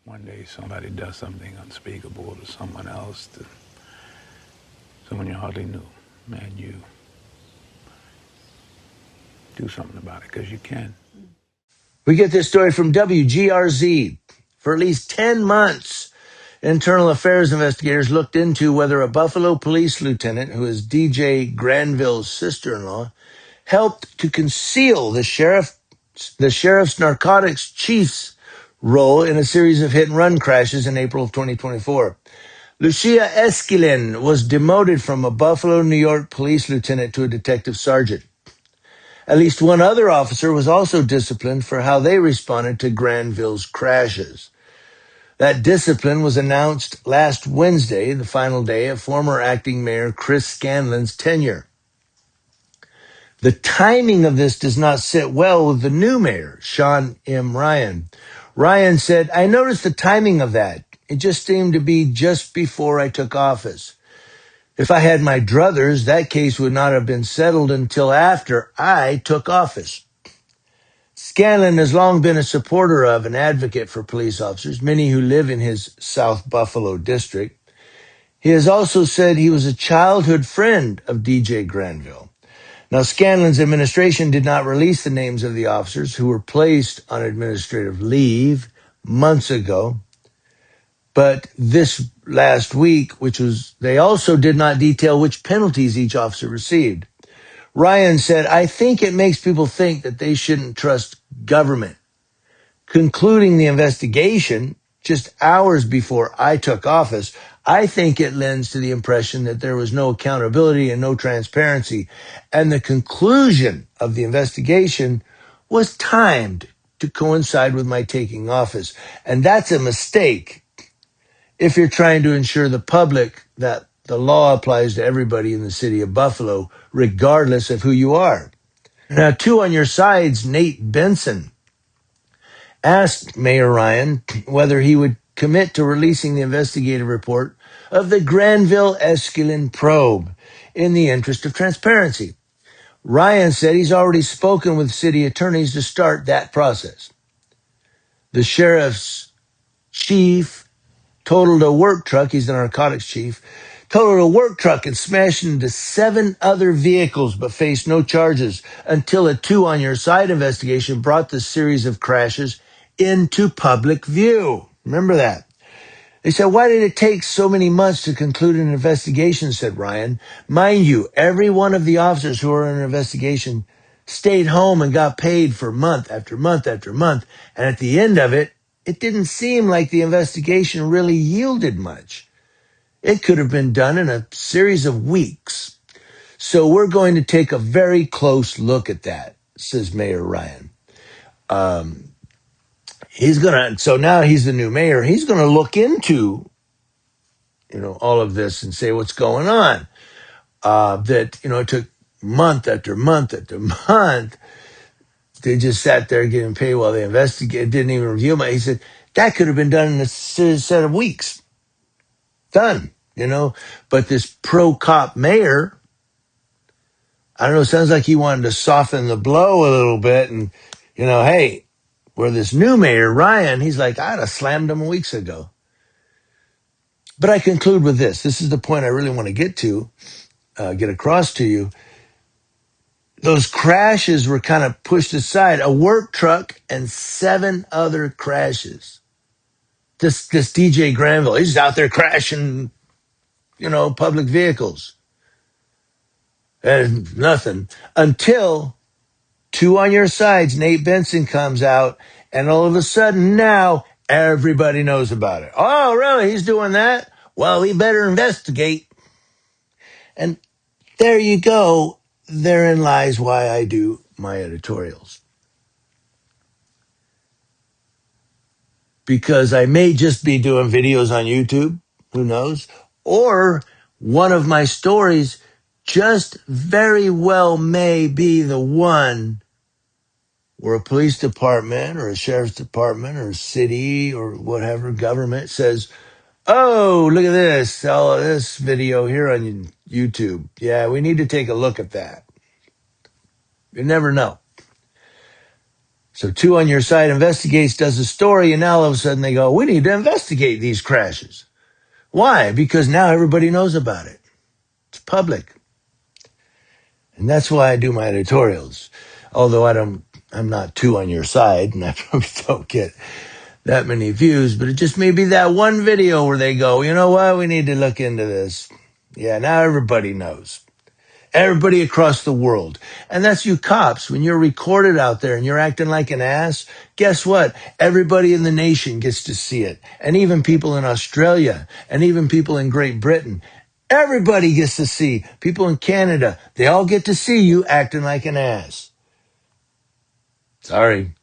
one day somebody does something unspeakable to someone else, to someone you hardly knew, and you do something about it because you can. We get this story from WGRZ. For at least 10 months, internal affairs investigators looked into whether a Buffalo police lieutenant, who is DJ Granville's sister-in-law, helped to conceal the sheriff's narcotics chief's role in a series of hit-and-run crashes in April of 2024. Lucia Esquilin was demoted from a Buffalo, New York police lieutenant to a detective sergeant. At least one other officer was also disciplined for how they responded to Granville's crashes. That discipline was announced last Wednesday, the final day of former acting mayor Chris Scanlon's tenure. The timing of this does not sit well with the new mayor, Sean M. Ryan. Ryan said, "I noticed the timing of that. It just seemed to be just before I took office. If I had my druthers, that case would not have been settled until after I took office." Scanlon has long been a supporter of and advocate for police officers, many who live in his South Buffalo district. He has also said he was a childhood friend of DJ Granville. Now, Scanlon's administration did not release the names of the officers who were placed on administrative leave months ago. But this last week, they also did not detail which penalties each officer received. Ryan said, "I think it makes people think that they shouldn't trust government. Concluding the investigation just hours before I took office, I think it lends to the impression that there was no accountability and no transparency. And the conclusion of the investigation was timed to coincide with my taking office. And that's a mistake if you're trying to ensure the public that the law applies to everybody in the city of Buffalo, regardless of who you are." Now, two on your sides, Nate Benson asked Mayor Ryan whether he would commit to releasing the investigative report of the Granville Esquilin probe in the interest of transparency. Ryan said he's already spoken with city attorneys to start that process. The sheriff's chief totaled a work truck. He's the narcotics chief. Totaled a work truck and smashed into 7 other vehicles, but faced no charges until a two on your side investigation brought the series of crashes into public view. Remember that. They said, "Why did it take so many months to conclude an investigation?" said Ryan. "Mind you, every one of the officers who were in an investigation stayed home and got paid for month after month after month. And at the end of it, it didn't seem like the investigation really yielded much. It could have been done in a series of weeks. So we're going to take a very close look at that," says Mayor Ryan. So now he's the new mayor. He's going to look into, all of this and say what's going on. It took month after month after month. They just sat there getting paid while they investigated, didn't even review them. He said, that could have been done in a set of weeks. Done, But this pro-cop mayor, I don't know, sounds like he wanted to soften the blow a little bit. And, hey, where this new mayor, Ryan, he's like, I'd have slammed him weeks ago. But I conclude with this. This is the point I really want to get across to you. Those crashes were kind of pushed aside. A work truck and 7 other crashes. This DJ Granville, he's out there crashing, public vehicles. And nothing. Until two on your sides, Nate Benson comes out, and all of a sudden now everybody knows about it. Oh, really? He's doing that? Well, we better investigate. And there you go. Therein lies why I do my editorials. Because I may just be doing videos on YouTube, who knows? Or one of my stories just very well may be the one where a police department or a sheriff's department or a city or whatever government says, oh, look at this video here on YouTube. Yeah, we need to take a look at that. You never know. So Two on Your Side investigates, does a story, and now all of a sudden they go, we need to investigate these crashes. Why? Because now everybody knows about it. It's public. And that's why I do my editorials. Although I'm not too on your side, and I probably don't get that many views, but it just may be that one video where they go, you know what, we need to look into this. Yeah, now everybody knows. Everybody across the world. And that's you cops. When you're recorded out there and you're acting like an ass, guess what? Everybody in the nation gets to see it. And even people in Australia and even people in Great Britain. Everybody gets to see. People in Canada, they all get to see you acting like an ass. Sorry.